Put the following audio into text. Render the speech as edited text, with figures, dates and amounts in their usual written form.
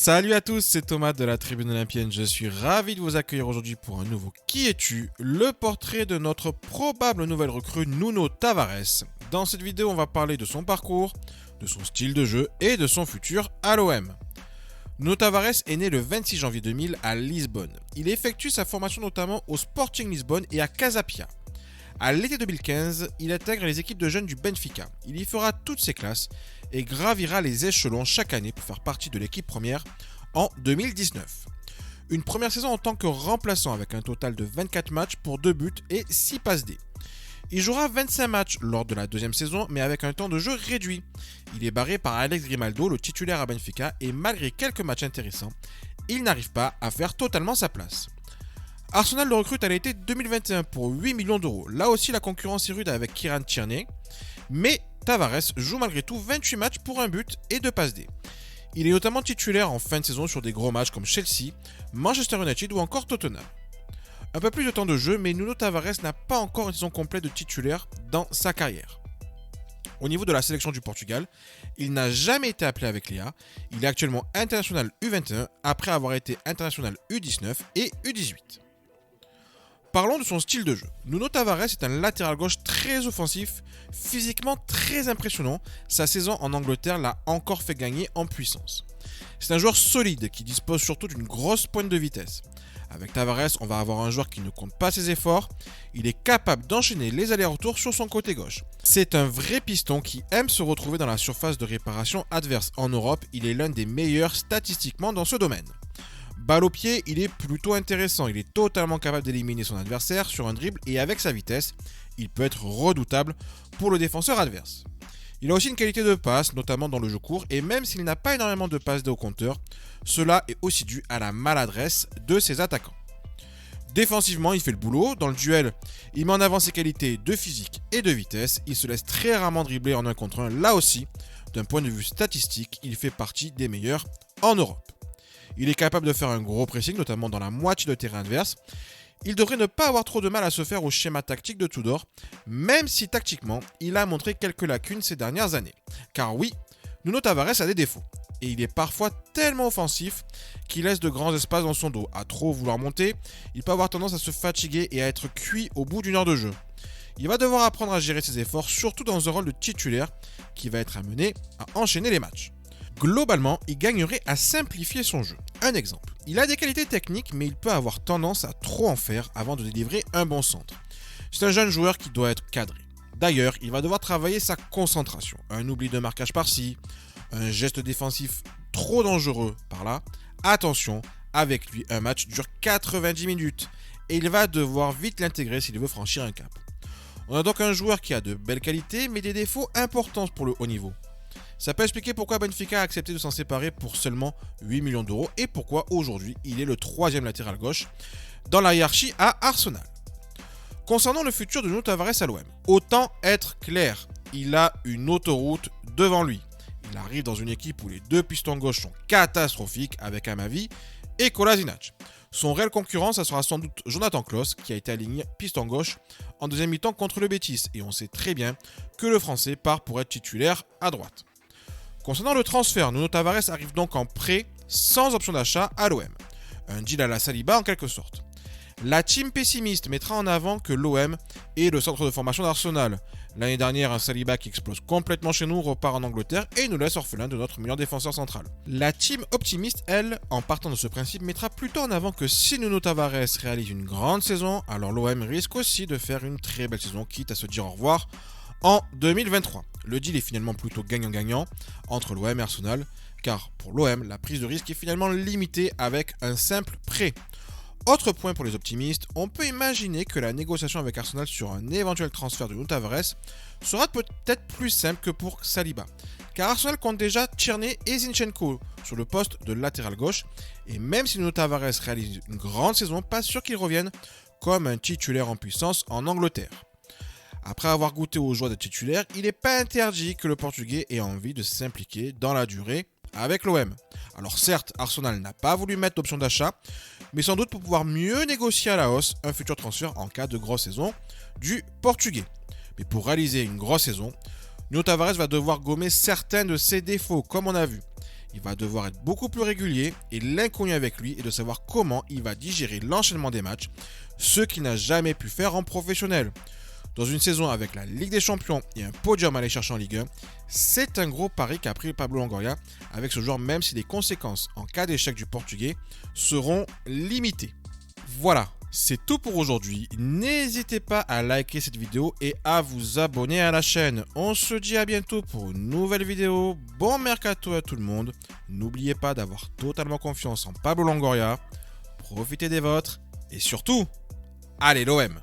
Salut à tous, c'est Thomas de la Tribune Olympienne. Je suis ravi de vous accueillir aujourd'hui pour un nouveau Qui es-tu, le portrait de notre probable nouvelle recrue Nuno Tavares. Dans cette vidéo, on va parler de son parcours, de son style de jeu et de son futur à l'OM. Nuno Tavares est né le 26 janvier 2000 à Lisbonne. Il effectue sa formation notamment au Sporting Lisbonne et à Casa Pia. À l'été 2015, il intègre les équipes de jeunes du Benfica. Il y fera toutes ses classes et gravira les échelons chaque année pour faire partie de l'équipe première en 2019. Une première saison en tant que remplaçant avec un total de 24 matchs pour 2 buts et 6 passes D. Il jouera 25 matchs lors de la deuxième saison mais avec un temps de jeu réduit. Il est barré par Alex Grimaldo, le titulaire à Benfica, et malgré quelques matchs intéressants, il n'arrive pas à faire totalement sa place. Arsenal le recrute à l'été 2021 pour 8 millions d'euros. Là aussi, la concurrence est rude avec Kieran Tierney. Mais Tavares joue malgré tout 28 matchs pour un but et 2 passes D. Il est notamment titulaire en fin de saison sur des gros matchs comme Chelsea, Manchester United ou encore Tottenham. Un peu plus de temps de jeu, mais Nuno Tavares n'a pas encore une saison complète de titulaire dans sa carrière. Au niveau de la sélection du Portugal, il n'a jamais été appelé avec Léa. Il est actuellement international U21 après avoir été international U19 et U18. Parlons de son style de jeu. Nuno Tavares est un latéral gauche très offensif, physiquement très impressionnant. Sa saison en Angleterre l'a encore fait gagner en puissance. C'est un joueur solide qui dispose surtout d'une grosse pointe de vitesse. Avec Tavares, on va avoir un joueur qui ne compte pas ses efforts. Il est capable d'enchaîner les allers-retours sur son côté gauche. C'est un vrai piston qui aime se retrouver dans la surface de réparation adverse en Europe. Il est l'un des meilleurs statistiquement dans ce domaine. Balle au pied, il est plutôt intéressant. Il est totalement capable d'éliminer son adversaire sur un dribble et avec sa vitesse, il peut être redoutable pour le défenseur adverse. Il a aussi une qualité de passe, notamment dans le jeu court, et même s'il n'a pas énormément de passes D au compteur, cela est aussi dû à la maladresse de ses attaquants. Défensivement, il fait le boulot. Dans le duel, il met en avant ses qualités de physique et de vitesse. Il se laisse très rarement dribbler en 1 contre 1. Là aussi, d'un point de vue statistique, il fait partie des meilleurs en Europe. Il est capable de faire un gros pressing, notamment dans la moitié de terrain adverse. Il devrait ne pas avoir trop de mal à se faire au schéma tactique de Tudor, même si tactiquement, il a montré quelques lacunes ces dernières années. Car oui, Nuno Tavares a des défauts. Et il est parfois tellement offensif qu'il laisse de grands espaces dans son dos. À trop vouloir monter, il peut avoir tendance à se fatiguer et à être cuit au bout d'une heure de jeu. Il va devoir apprendre à gérer ses efforts, surtout dans un rôle de titulaire qui va être amené à enchaîner les matchs. Globalement, il gagnerait à simplifier son jeu. Un exemple, il a des qualités techniques, mais il peut avoir tendance à trop en faire avant de délivrer un bon centre. C'est un jeune joueur qui doit être cadré. D'ailleurs, il va devoir travailler sa concentration. Un oubli de marquage par-ci, un geste défensif trop dangereux par-là. Attention, avec lui, un match dure 90 minutes et il va devoir vite l'intégrer s'il veut franchir un cap. On a donc un joueur qui a de belles qualités, mais des défauts importants pour le haut niveau. Ça peut expliquer pourquoi Benfica a accepté de s'en séparer pour seulement 8 millions d'euros et pourquoi aujourd'hui il est le 3e latéral gauche dans la hiérarchie à Arsenal. Concernant le futur de Nuno Tavares à l'OM, autant être clair, il a une autoroute devant lui. Il arrive dans une équipe où les deux pistons gauche sont catastrophiques avec Amavi et Kolasinac. Son réel concurrent, ça sera sans doute Jonathan Klaus qui a été aligné piston gauche en deuxième mi-temps contre le Betis et on sait très bien que le Français part pour être titulaire à droite. Concernant le transfert, Nuno Tavares arrive donc en prêt sans option d'achat à l'OM. Un deal à la Saliba en quelque sorte. La team pessimiste mettra en avant que l'OM est le centre de formation d'Arsenal. L'année dernière, un Saliba qui explose complètement chez nous repart en Angleterre et nous laisse orphelin de notre meilleur défenseur central. La team optimiste, elle, en partant de ce principe, mettra plutôt en avant que si Nuno Tavares réalise une grande saison, alors l'OM risque aussi de faire une très belle saison, quitte à se dire au revoir en 2023. Le deal est finalement plutôt gagnant-gagnant entre l'OM et Arsenal, car pour l'OM, la prise de risque est finalement limitée avec un simple prêt. Autre point pour les optimistes, on peut imaginer que la négociation avec Arsenal sur un éventuel transfert de Nuno Tavares sera peut-être plus simple que pour Saliba, car Arsenal compte déjà Tierney et Zinchenko sur le poste de latéral gauche, et même si Nuno Tavares réalise une grande saison, pas sûr qu'il revienne comme un titulaire en puissance en Angleterre. Après avoir goûté aux joies de titulaire, il n'est pas interdit que le Portugais ait envie de s'impliquer dans la durée avec l'OM. Alors certes, Arsenal n'a pas voulu mettre d'option d'achat, mais sans doute pour pouvoir mieux négocier à la hausse un futur transfert en cas de grosse saison du Portugais. Mais pour réaliser une grosse saison, Nuno Tavares va devoir gommer certains de ses défauts, comme on a vu. Il va devoir être beaucoup plus régulier et l'inconnu avec lui est de savoir comment il va digérer l'enchaînement des matchs, ce qu'il n'a jamais pu faire en professionnel. Dans une saison avec la Ligue des Champions et un podium à aller chercher en Ligue 1, c'est un gros pari qu'a pris Pablo Longoria avec ce joueur, même si les conséquences en cas d'échec du Portugais seront limitées. Voilà, c'est tout pour aujourd'hui. N'hésitez pas à liker cette vidéo et à vous abonner à la chaîne. On se dit à bientôt pour une nouvelle vidéo. Bon mercato à tout le monde. N'oubliez pas d'avoir totalement confiance en Pablo Longoria. Profitez des vôtres et surtout, allez l'OM!